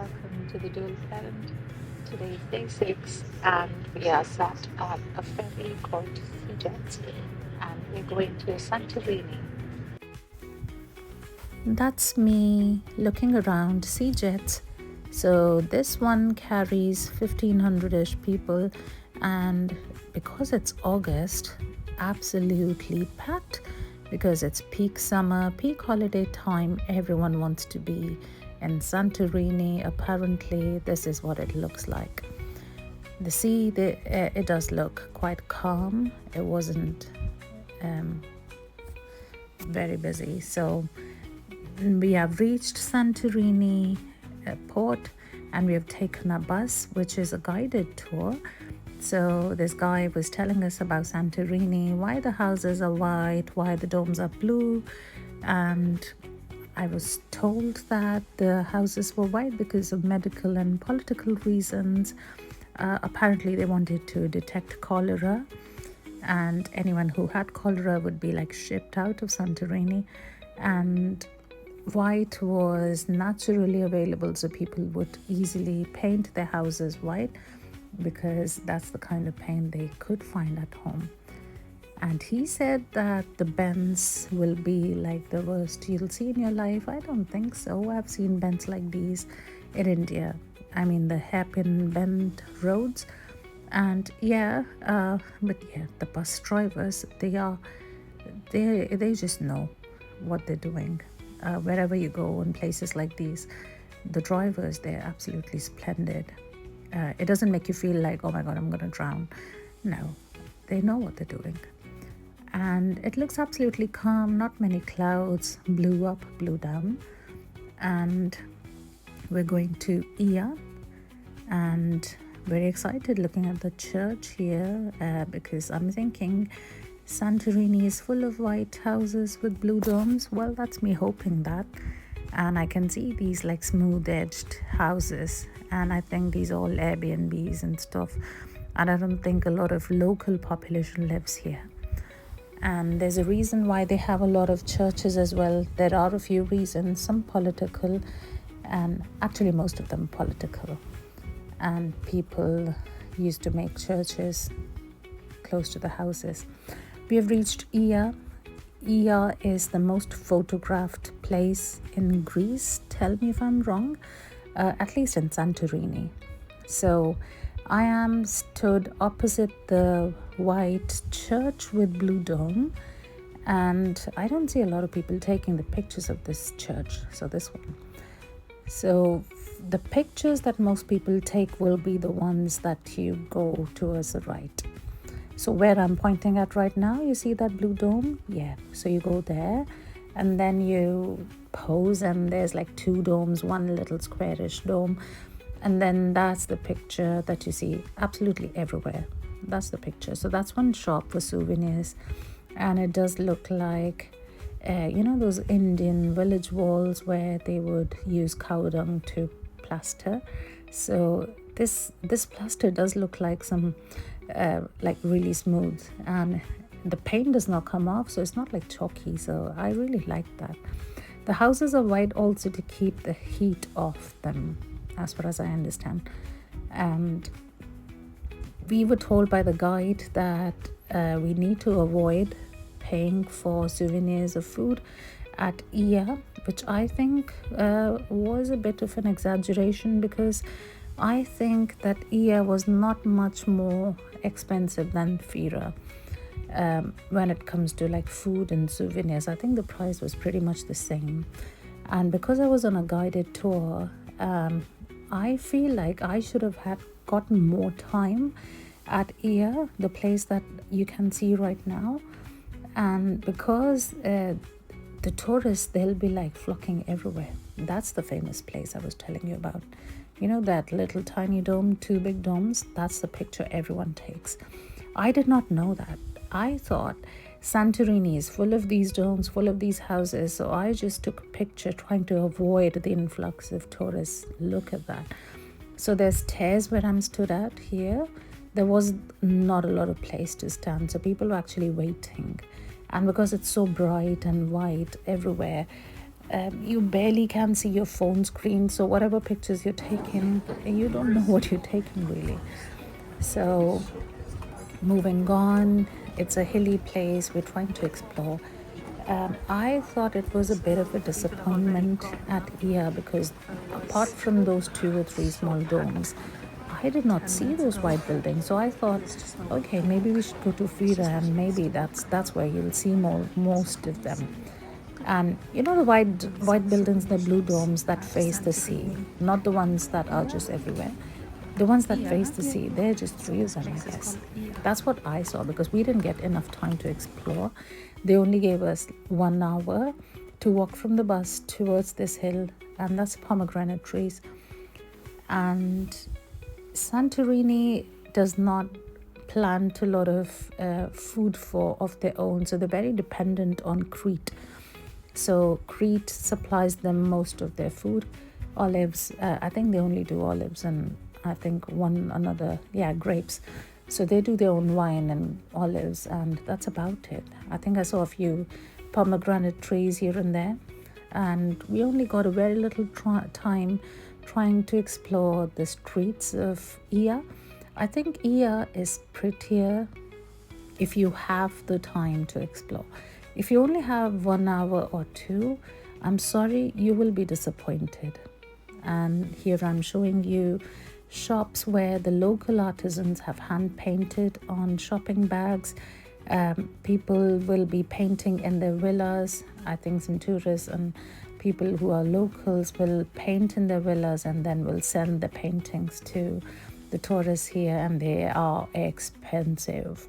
welcome to the Dual Parent. Today is day 6 and we are sat at a ferry called Sea and we're going to Santorini. That's me looking around Sea Jets. So this one carries 1500-ish people, and because it's August, absolutely packed because it's peak summer, peak holiday time. Everyone wants to be in Santorini. Apparently, this is what it looks like. The sea, it does look quite calm. It wasn't very busy. So we have reached Santorini port and we have taken a bus, which is a guided tour. So this guy was telling us about Santorini, why the houses are white, why the domes are blue. And I was told that the houses were white because of medical and political reasons. Apparently they wanted to detect cholera, and anyone who had cholera would be like shipped out of Santorini. And white was naturally available, so people would easily paint their houses white because that's the kind of paint they could find at home. And he said that the bends will be like the worst you'll see in your life. I don't think so. I've seen bends like these in India. I mean, the hairpin bend roads. And but yeah, the bus drivers, they just know what they're doing. Wherever you go in places like these, the drivers, they're absolutely splendid. It doesn't make you feel like, oh my God, I'm going to drown. No, they know what they're doing. And it looks absolutely calm, not many clouds, blue up, blue down. And we're going to Ia, and very excited looking at the church here because I'm thinking Santorini is full of white houses with blue domes. Well, that's me hoping that. And I can see these like smooth edged houses, and I think these are all Airbnbs and stuff. And I don't think a lot of local population lives here. And there's a reason why they have a lot of churches as well. There are a few reasons, some political, and actually most of them political. And people used to make churches close to the houses. We have reached Ia. Ia is the most photographed place in Greece. Tell me if I'm wrong, at least in Santorini. So I am stood opposite the white church with blue dome, and I don't see a lot of people taking the pictures of this church. So this one. So the pictures that most people take will be the ones that you go towards the right. So where I'm pointing at right now, you see that blue dome? Yeah. So you go there and then you pose, and there's like two domes, one little squarish dome. And then that's the picture that you see absolutely everywhere. That's the picture. So that's one shop for souvenirs. And it does look like, those Indian village walls where they would use cow dung to plaster. So this plaster does look like some like really smooth, and the paint does not come off, so it's not like chalky. So I really like that. The houses are white also to keep the heat off them, as far as I understand. And we were told by the guide that we need to avoid paying for souvenirs of food at Ia, which I think was a bit of an exaggeration, because I think that Ia was not much more expensive than Fira. When it comes to like food and souvenirs, I think the price was pretty much the same. And because I was on a guided tour, I feel like I should have gotten more time at Ia, the place that you can see right now. And because the tourists, they'll be like flocking everywhere. That's the famous place I was telling you about. You know that little tiny dome, two big domes? That's the picture everyone takes. I did not know that. I thought Santorini is full of these domes, full of these houses. So I just took a picture trying to avoid the influx of tourists. Look at that. So there's stairs where I'm stood at here. There was not a lot of place to stand. So people were actually waiting. And because it's so bright and white everywhere, You barely can see your phone screen, so whatever pictures you're taking, you don't know what you're taking really. So moving on, it's a hilly place we're trying to explore. I thought it was a bit of a disappointment at Ia because apart from those 2 or 3 small domes, I did not see those white buildings. So I thought, okay, maybe we should go to Fira and maybe that's where you'll see most of them. And you know the white buildings, the blue domes that face the sea, not the ones that are just everywhere. The ones that face the sea, there are just 3 of them, I guess. That's what I saw because we didn't get enough time to explore. They only gave us 1 hour to walk from the bus towards this hill, and that's pomegranate trees. And Santorini does not plant a lot of food of their own, so they're very dependent on Crete. So Crete supplies them most of their food. Olives, I think they only do olives, and I think grapes. So they do their own wine and olives, and that's about it. I think I saw a few pomegranate trees here and there, and we only got a very little time trying to explore the streets of Ia. I think Ia is prettier if you have the time to explore. If you only have 1 hour or 2, I'm sorry, you will be disappointed. And here I'm showing you shops where the local artisans have hand painted on shopping bags. People will be painting in their villas. I think some tourists and people who are locals will paint in their villas and then will send the paintings to the tourists here, and they are expensive.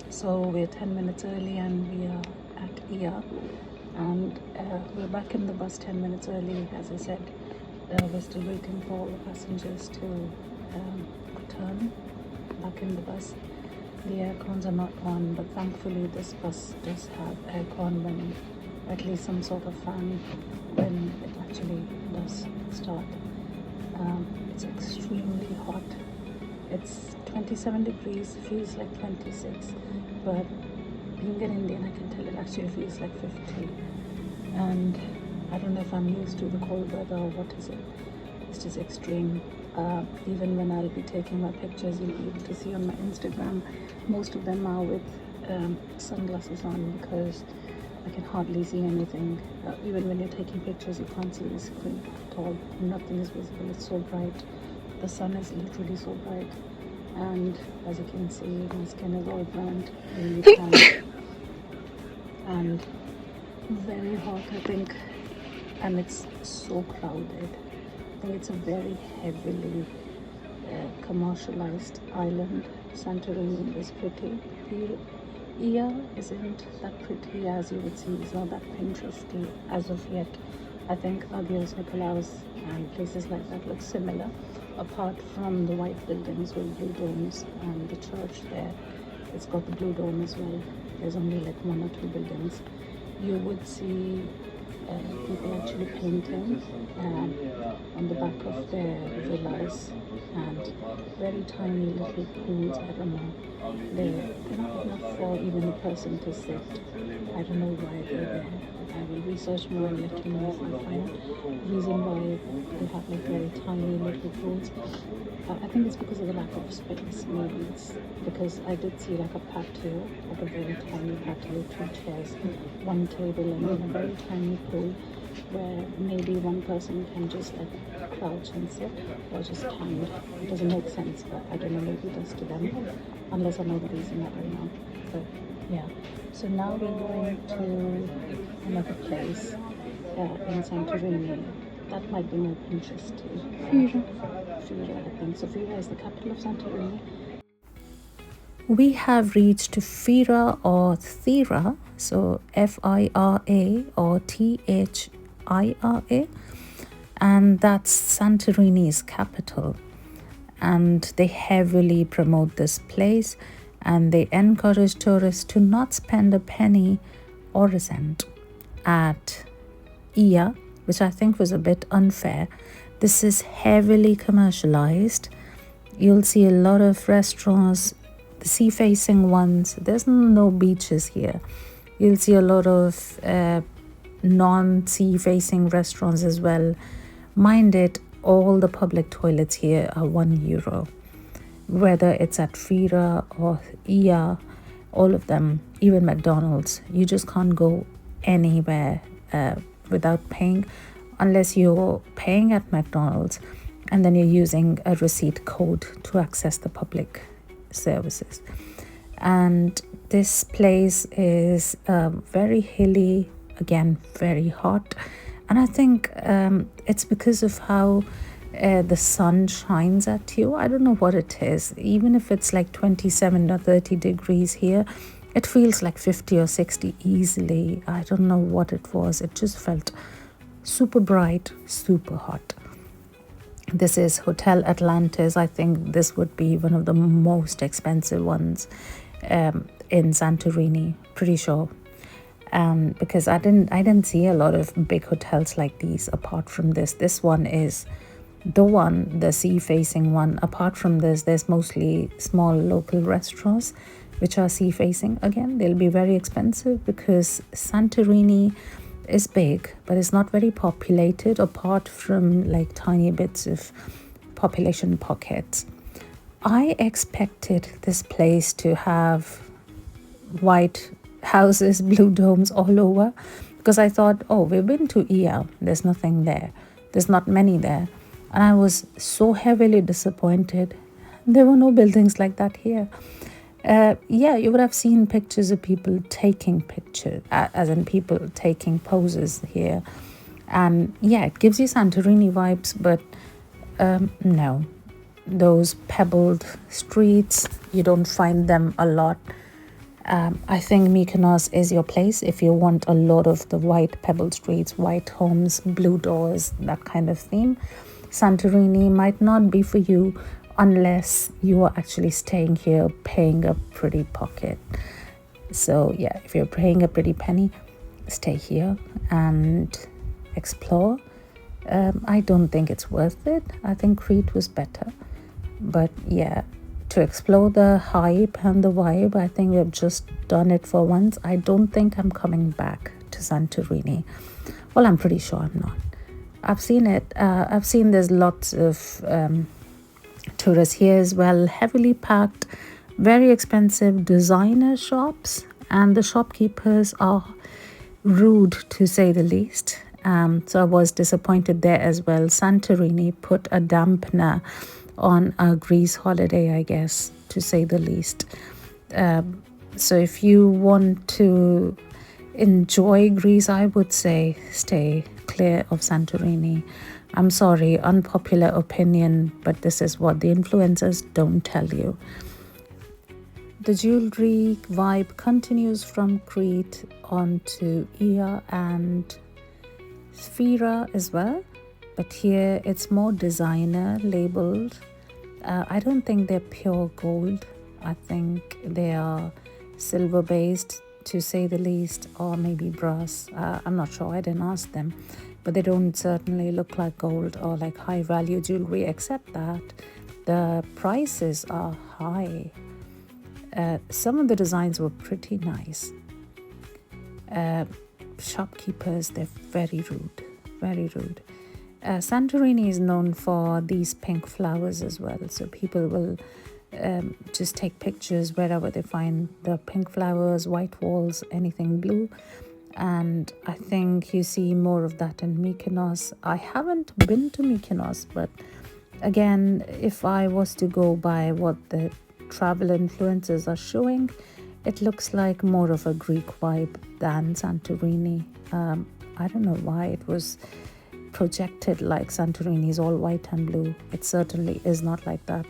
So we're 10 minutes early and we are at Ia, and we're back in the bus 10 minutes early. As I said, we're still waiting for all the passengers to return back in the bus. The air cons are not on, but thankfully this bus does have aircon, when at least some sort of fan when it actually does start. It's extremely hot. It's 27 degrees, feels like 26, but being an Indian, I can tell it actually feels like 50. And I don't know if I'm used to the cold weather or what is it. It's just extreme. Even when I'll be taking my pictures, you'll be able to see on my Instagram, most of them are with sunglasses on because I can hardly see anything. Even when you're taking pictures, you can't see the screen at all. Nothing is visible. It's so bright. The sun is literally so bright. And as you can see, my skin is all burnt, really tan, and very hot, I think. And it's so crowded. I think it's a very heavily commercialized island. Santorini is pretty. Ia isn't that pretty as you would see. It's not that Pinteresty as of yet. I think Agios Nikolaos and places like that look similar, apart from the white buildings with blue domes and the church there. It's got the blue dome as well. There's only like 1 or 2 buildings. You would see people actually painting on the back of their villas, and very tiny little pools. I don't know. They're not enough for even a person to sit. I don't know why they're there. I will research more and let you know if I find the reason why they have like very tiny little pools. I think it's because of the lack of space. Maybe it's because I did see like a patio, like a very tiny patio, 2 chairs, 1 table, and then a very tiny pool where maybe one person can just like crouch and sit or just stand. It doesn't make sense, but I don't know, maybe it does to them, unless I know the reason that right now. But yeah, so now we're going to another place in Santorini. That might be more interesting. Fira, I think. So Fira is the capital of Santorini. We have reached Fira or Thira, so Fira or Thira, and that's Santorini's capital. And they heavily promote this place, and they encourage tourists to not spend a penny or a cent at Ia, which I think was a bit unfair. This is heavily commercialized. You'll see a lot of restaurants. sea-facing ones. There's no beaches here. You'll see a lot of non-sea-facing restaurants as well. Mind it, all the public toilets here are €1. Whether it's at Fira or Ia, all of them, even McDonald's, you just can't go anywhere without paying, unless you're paying at McDonald's and then you're using a receipt code to access the public services. And this place is very hilly, again, very hot. And I think it's because of how the sun shines at you. I don't know what it is. Even if it's like 27 or 30 degrees here, it feels like 50 or 60 easily. I don't know what it was. It just felt super bright, super hot. This is Hotel Atlantis. I think this would be one of the most expensive ones in Santorini, pretty sure. Because I didn't see a lot of big hotels like these apart from this. This one is the sea-facing one. Apart from this, there's mostly small local restaurants which are sea-facing. Again, they'll be very expensive because Santorini is big, but it's not very populated apart from like tiny bits of population pockets. I expected this place to have white houses, blue domes all over, because I thought, oh, we've been to Ia, there's nothing there, there's not many there. And I was so heavily disappointed. There were no buildings like that here. Yeah, you would have seen pictures of people taking pictures, as in people taking poses here. And yeah, it gives you Santorini vibes, but no. Those pebbled streets, you don't find them a lot. I think Mykonos is your place if you want a lot of the white pebbled streets, white homes, blue doors, that kind of theme. Santorini might not be for you unless you are actually staying here paying a pretty pocket. So yeah, if you're paying a pretty penny, stay here and explore. I don't think it's worth it. I think Crete was better. But yeah, to explore the hype and the vibe, I think we've just done it for once. I don't think I'm coming back to Santorini. Well, I'm pretty sure I'm not. I've seen it. I've seen there's lots of tourists here as well, heavily packed, very expensive designer shops, and the shopkeepers are rude to say the least. So I was disappointed there as well. Santorini put a dampener on a Greece holiday, I guess, to say the least. So if you want to enjoy Greece, I would say stay clear of Santorini. I'm sorry, unpopular opinion, but this is what the influencers don't tell you. The jewelry vibe continues from Crete onto Ia and Sphera as well, but here it's more designer labeled. I don't think they're pure gold. I think they are silver based, to say the least, or maybe brass. I'm not sure, I didn't ask them, but they don't certainly look like gold or like high value jewelry, except that the prices are high. Some of the designs were pretty nice. Shopkeepers, they're very rude. Santorini is known for these pink flowers as well, so people will just take pictures wherever they find the pink flowers, white walls, anything blue. And I think you see more of that in Mykonos. I haven't been to Mykonos, but again, if I was to go by what the travel influencers are showing, it looks like more of a Greek vibe than Santorini. I don't know why it was projected like Santorini is all white and blue. It certainly is not like that.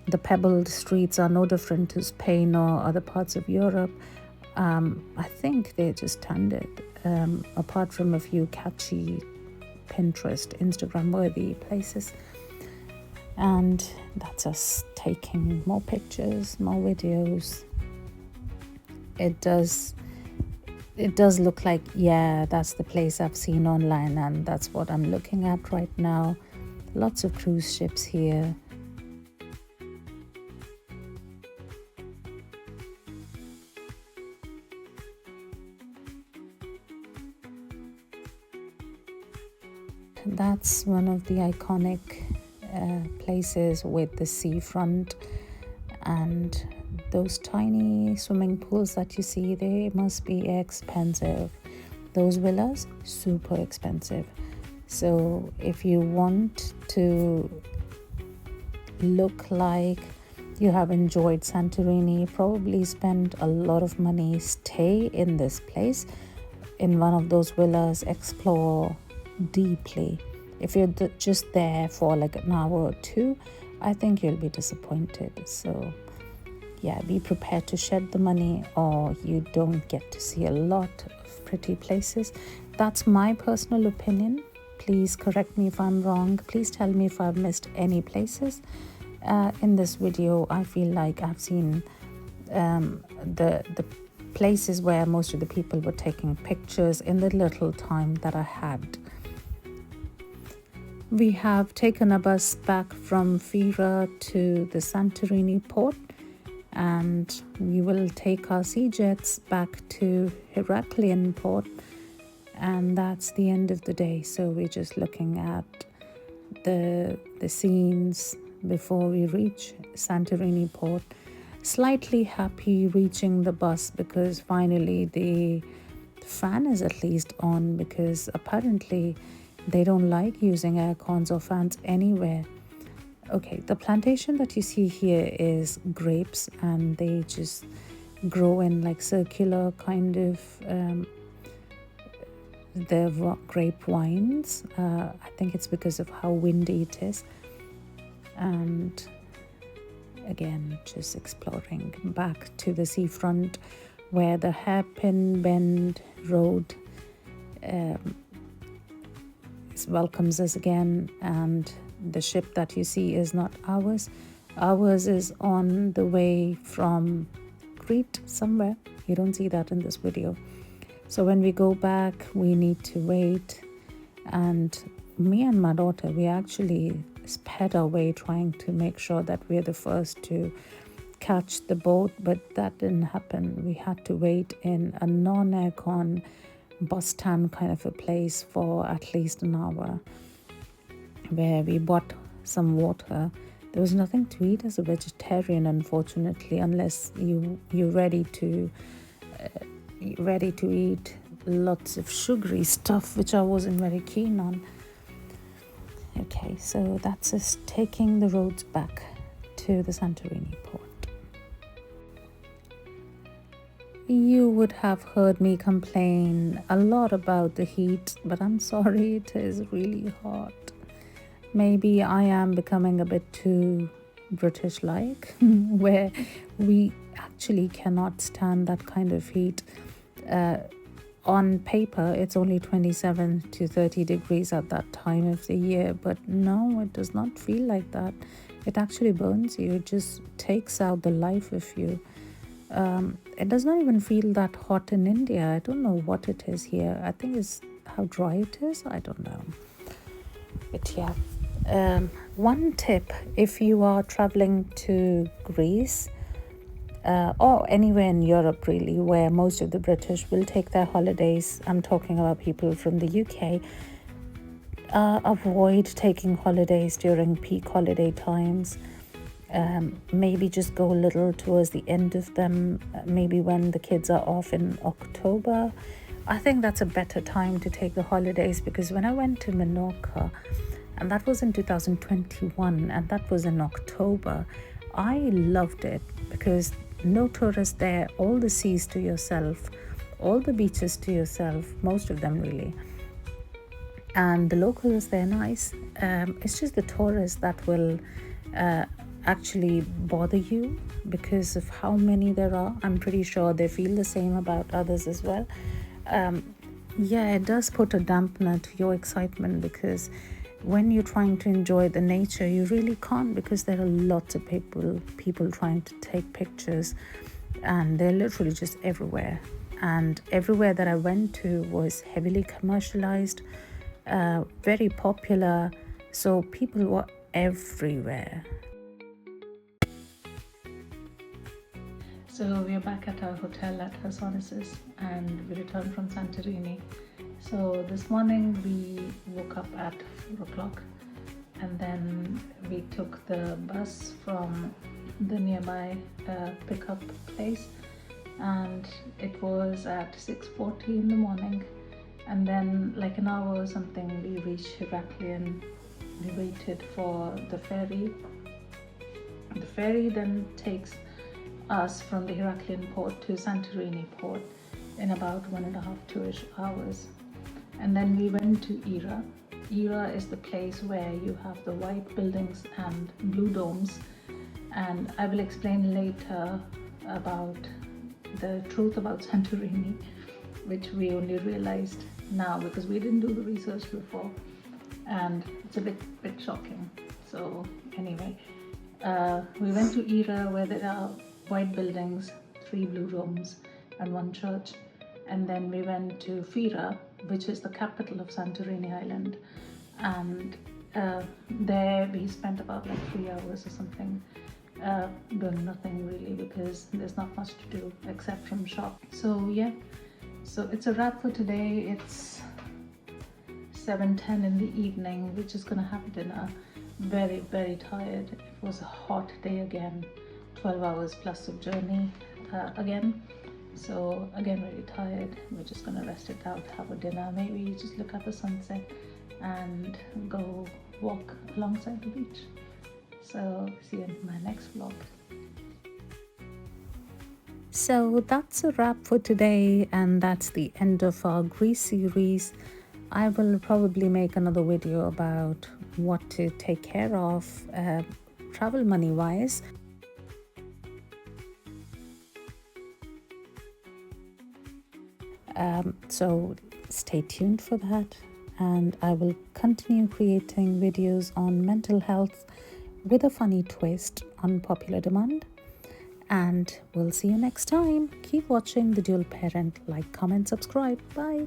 The pebbled streets are no different to Spain or other parts of Europe. I think they just turned it, apart from a few catchy Pinterest, Instagram-worthy places. And that's us taking more pictures, more videos. It does look like, yeah, that's the place I've seen online, and that's what I'm looking at right now. Lots of cruise ships here. that's one of the iconic places with the seafront, and those tiny swimming pools that you see, they must be expensive. Those villas, super expensive. So if you want to look like you have enjoyed Santorini, probably spend a lot of money, stay in this place, in one of those villas, explore deeply. If you're just there for like an hour or two, I think you'll be disappointed. So yeah, be prepared to shed the money, or you don't get to see a lot of pretty places. That's my personal opinion. Please correct me if I'm wrong. Please tell me if I've missed any places. In this video, I feel like I've seen the places where most of the people were taking pictures in the little time that I had. We have taken a bus back from Fira to the Santorini port, and we will take our sea jets back to Heraklion port, and that's the end of the day. So we're just looking at the scenes before we reach Santorini port. Slightly happy reaching the bus because finally the fan is at least on, because apparently they don't like using air cons or fans anywhere. Okay, the plantation that you see here is grapes, and they just grow in like circular kind of the grape wines. I think it's because of how windy it is. And again, just exploring back to the seafront where the hairpin bend road welcomes us again, and the ship that you see is not ours. Ours is on the way from Crete somewhere. You don't see that in this video. So when we go back, we need to wait, and me and my daughter, we actually sped our way trying to make sure that we're the first to catch the boat, but that didn't happen. We had to wait in a non-aircon bus stand kind of a place for at least an hour, where we bought some water. There was nothing to eat as a vegetarian, unfortunately, unless you're ready to eat lots of sugary stuff, which I wasn't very keen on. Okay, so that's us taking the roads back to the Santorini port. You would have heard me complain a lot about the heat, but I'm sorry, it is really hot. Maybe I am becoming a bit too British-like, where we actually cannot stand that kind of heat. On paper, it's only 27 to 30 degrees at that time of the year, but no, it does not feel like that. It actually burns you. It just takes out the life of you. It does not even feel that hot in India. I don't know what it is here. I think it's how dry it is. I don't know. But yeah, one tip, if you are traveling to Greece, or anywhere in Europe really, where most of the British will take their holidays, I'm talking about people from the UK, avoid taking holidays during peak holiday times. Maybe just go a little towards the end of them, maybe when the kids are off in October. I think that's a better time to take the holidays, because when I went to Menorca, and that was in 2021, and that was in October, I loved it because no tourists there, all the seas to yourself, all the beaches to yourself, most of them really. And the locals, they're nice. It's just the tourists that will actually bother you because of how many there are. I'm pretty sure they feel the same about others as well. Yeah, it does put a dampener to your excitement, because when you're trying to enjoy the nature, you really can't, because there are lots of people trying to take pictures, and they're literally just everywhere. And everywhere that I went to was heavily commercialized, very popular, so people were everywhere. So we are back at our hotel at Hesonisis, and we returned from Santorini. So this morning we woke up at 4 o'clock, and then we took the bus from the nearby pickup place, and it was at 6:40 in the morning, and then like an hour or something we reached Heraklion. We waited for the ferry. The ferry then takes us from the Heraklion port to Santorini port in about 1.5 to 2-ish hours. And then we went to Era. Era is the place where you have the white buildings and blue domes, and I will explain later about the truth about Santorini, which we only realized now because we didn't do the research before, and it's a bit shocking. So anyway, we went to Era, where there are white buildings, 3 blue domes, and 1 church. And then we went to Fira, which is the capital of Santorini Island, and there we spent about like 3 hours or something, doing nothing really, because there's not much to do except from shop. So yeah, so it's a wrap for today. It's 7:10 in the evening. We're just gonna have dinner. Very tired. It was a hot day again, 12 hours plus of journey again. So again, very tired. We're just gonna rest it out, have a dinner, maybe just look at the sunset and go walk alongside the beach. So see you in my next vlog. So that's a wrap for today, and that's the end of our Greece series. I will probably make another video about what to take care of travel money wise. So stay tuned for that, and I will continue creating videos on mental health with a funny twist on popular demand. And we'll see you next time. Keep watching The Dual Parent. Like, comment, subscribe. Bye.